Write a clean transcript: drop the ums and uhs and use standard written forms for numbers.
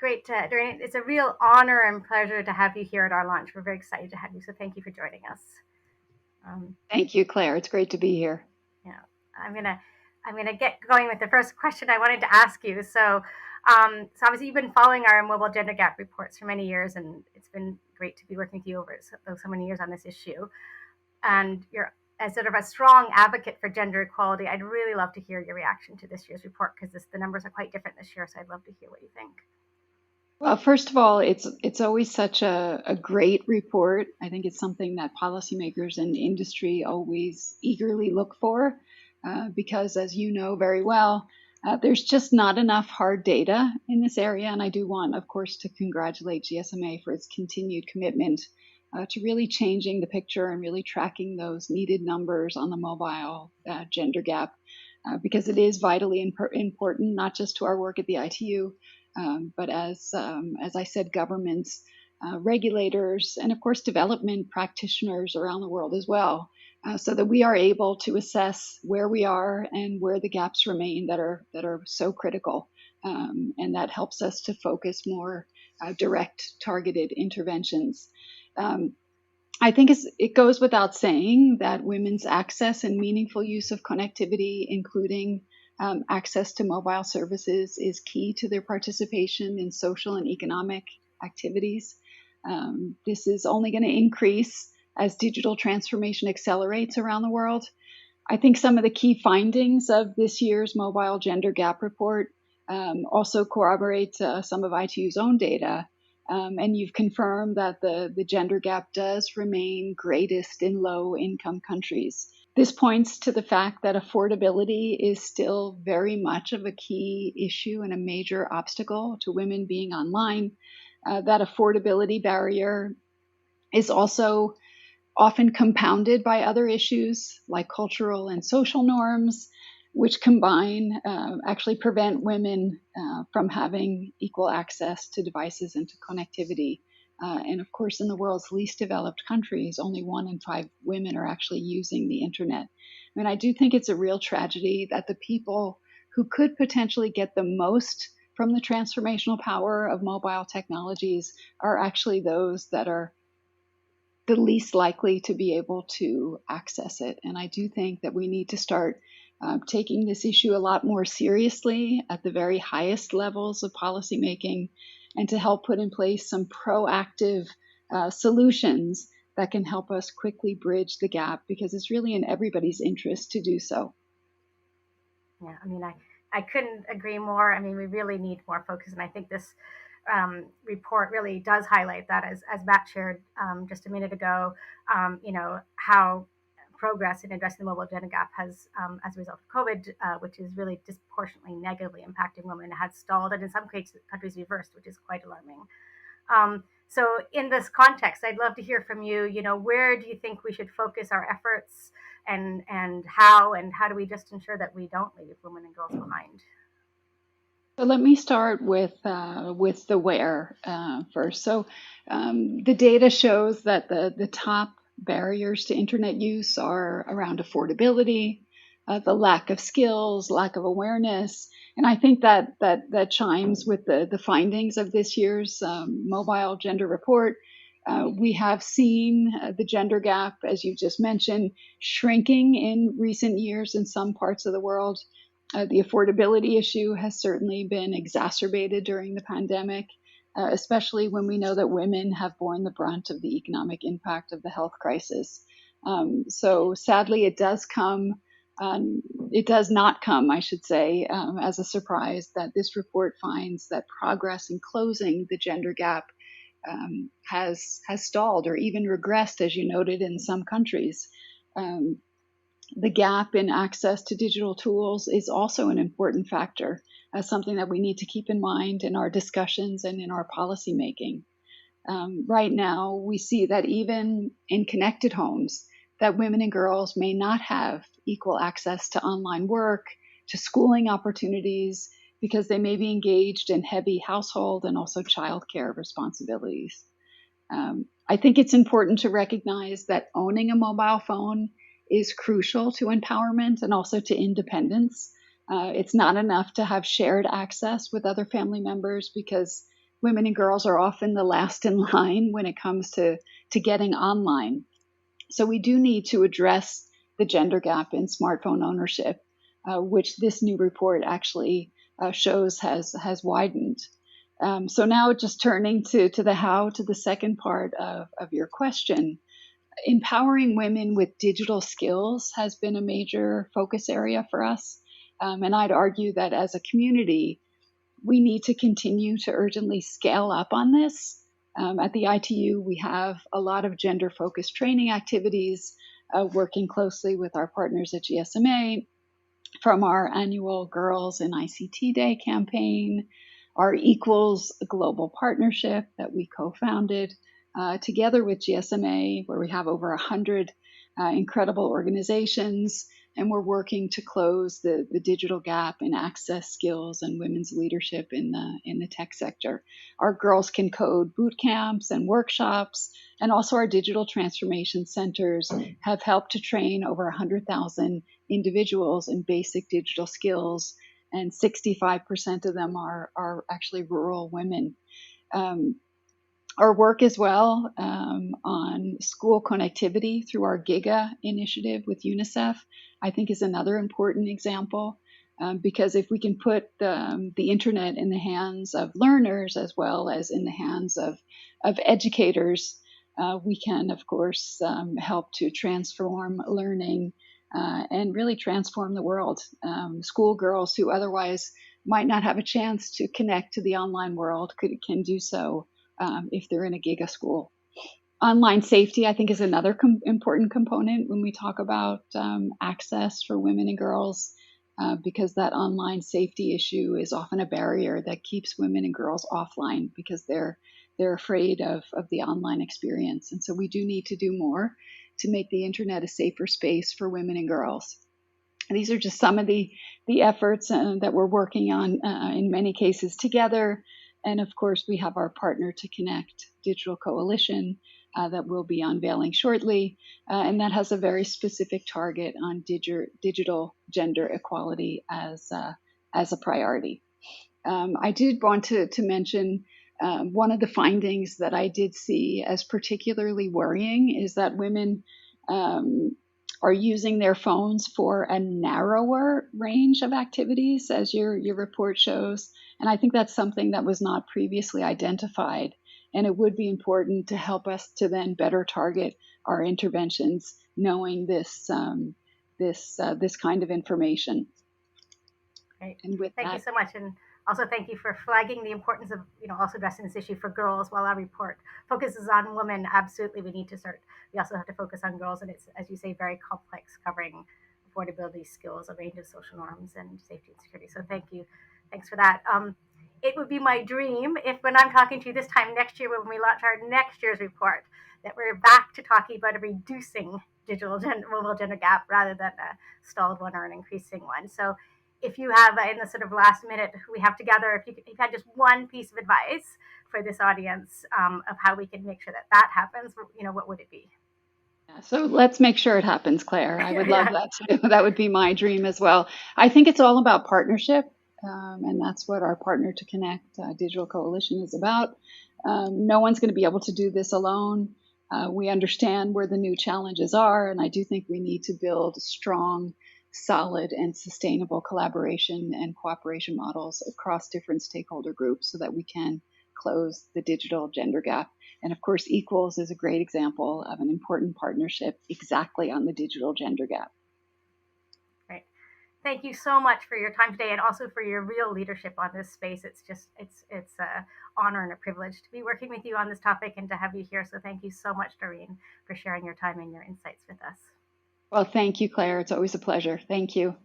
great, Doreen. It's a real honor and pleasure to have you here at our launch. We're very excited to have you, so thank you for joining us. Um, Thank you, Claire. It's great to be here. yeah, I'm gonna I'm gonna get going with the first question I wanted to ask you. So obviously you've been following our mobile gender gap reports for many years, and it's been great to be working with you over so many years on this issue. And you're as sort of a strong advocate for gender equality. I'd really love to hear your reaction to this year's report because the numbers are quite different this year. So I'd love to hear what you think. Well, first of all, it's always such a great report. I think it's something that policymakers and industry always eagerly look for, because, as you know very well, there's just not enough hard data in this area. And I do want, of course, to congratulate GSMA for its continued commitment to really changing the picture and really tracking those needed numbers on the mobile gender gap, because it is vitally important, not just to our work at the ITU, but as I said, governments, regulators, and of course, development practitioners around the world as well, so that we are able to assess where we are and where the gaps remain that are so critical, and that helps us to focus more direct, targeted interventions. Um, I think it goes without saying that women's access and meaningful use of connectivity, including access to mobile services, is key to their participation in social and economic activities. This is only going to increase as digital transformation accelerates around the world. I think some of the key findings of this year's Mobile Gender Gap Report also corroborate some of ITU's own data. And you've confirmed that the gender gap does remain greatest in low income countries. This points to the fact that affordability is still very much of a key issue and a major obstacle to women being online. That affordability barrier is also often compounded by other issues like cultural and social norms, which combine actually prevent women from having equal access to devices and to connectivity. And of course, in the world's least developed countries, only 1 in 5 women are actually using the internet. I mean, I do think it's a real tragedy that the people who could potentially get the most from the transformational power of mobile technologies are actually those that are the least likely to be able to access it. And I do think that we need to start taking this issue a lot more seriously at the very highest levels of policymaking, and to help put in place some proactive solutions that can help us quickly bridge the gap, because it's really in everybody's interest to do so. Yeah, I mean, I couldn't agree more. I mean, we really need more focus, and I think this report really does highlight that, as Matt shared just a minute ago. How progress in addressing the mobile gender gap has, as a result of COVID, which is really disproportionately negatively impacting women, has stalled, and in some cases, countries reversed, which is quite alarming. So, in this context, I'd love to hear from you. Where do you think we should focus our efforts, and how do we just ensure that we don't leave women and girls behind? So let me start with the where first. So the data shows that the top barriers to internet use are around affordability, the lack of skills, lack of awareness, and I think that chimes with the findings of this year's mobile gender report. We have seen the gender gap, as you just mentioned, shrinking in recent years in some parts of the world. The affordability issue has certainly been exacerbated during the pandemic, especially when we know that women have borne the brunt of the economic impact of the health crisis. So sadly, it does not come, I should say, as a surprise that this report finds that progress in closing the gender gap has stalled or even regressed, as you noted, in some countries. The gap in access to digital tools is also an important factor, as something that we need to keep in mind in our discussions and in our policy making. Right now, we see that even in connected homes, that women and girls may not have equal access to online work, to schooling opportunities, because they may be engaged in heavy household and also childcare responsibilities. I think it's important to recognize that owning a mobile phone is crucial to empowerment and also to independence. It's not enough to have shared access with other family members, because women and girls are often the last in line when it comes to getting online. So we do need to address the gender gap in smartphone ownership, which this new report actually shows has widened. So now just turning to the how, to the second part of your question, empowering women with digital skills has been a major focus area for us. And I'd argue that as a community, we need to continue to urgently scale up on this. At the ITU, we have a lot of gender focused training activities, working closely with our partners at GSMA, from our annual Girls in ICT Day campaign, our Equals Global Partnership that we co founded together with GSMA, where we have over 100 incredible organizations. And we're working to close the digital gap in access, skills, and women's leadership in the tech sector. Our Girls Can Code boot camps and workshops, and also our digital transformation centers have helped to train over 100,000 individuals in basic digital skills, and 65% of them are actually rural women. Our work as well on school connectivity through our GIGA initiative with UNICEF, I think, is another important example. Because if we can put the internet in the hands of learners as well as in the hands of educators, we can, of course, help to transform learning and really transform the world. Schoolgirls who otherwise might not have a chance to connect to the online world can do so if they're in a GIGA school. Online safety, I think, is another important component when we talk about access for women and girls, because that online safety issue is often a barrier that keeps women and girls offline because they're afraid of the online experience. And so we do need to do more to make the internet a safer space for women and girls. And these are just some of the efforts that we're working on in many cases together. And of course, we have our Partner to Connect Digital Coalition that we'll be unveiling shortly. And that has a very specific target on digital gender equality as a priority. I did want to mention one of the findings that I did see as particularly worrying is that women are using their phones for a narrower range of activities, as your report shows. And I think that's something that was not previously identified. And it would be important to help us to then better target our interventions, knowing this kind of information. Great. And with Thank that, you so much. And also thank you for flagging the importance of, also addressing this issue for girls. While our report focuses on women, absolutely we need to start. We also have to focus on girls, and it's, as you say, very complex, covering affordability, skills, a range of social norms, and safety and security. So thank you. Thanks for that. It would be my dream if, when I'm talking to you this time next year, when we launch our next year's report, that we're back to talking about a reducing mobile gender gap rather than a stalled one or an increasing one. So if you have, in the sort of last minute we have together, if you had just one piece of advice for this audience of how we can make sure that that happens, what would it be? so let's make sure it happens, Claire. I would love Yeah. that too. That would be my dream as well. I think it's all about partnership, and that's what our Partner to Connect Digital Coalition is about. No one's going to be able to do this alone. We understand where the new challenges are, and I do think we need to build strong, solid, and sustainable collaboration and cooperation models across different stakeholder groups so that we can close the digital gender gap. And of course, Equals is a great example of an important partnership exactly on the digital gender gap. Right. Thank you so much for your time today, and also for your real leadership on this space. It's a honor and a privilege to be working with you on this topic and to have you here. So thank you so much, Doreen, for sharing your time and your insights with us. Well, thank you, Claire. It's always a pleasure. Thank you.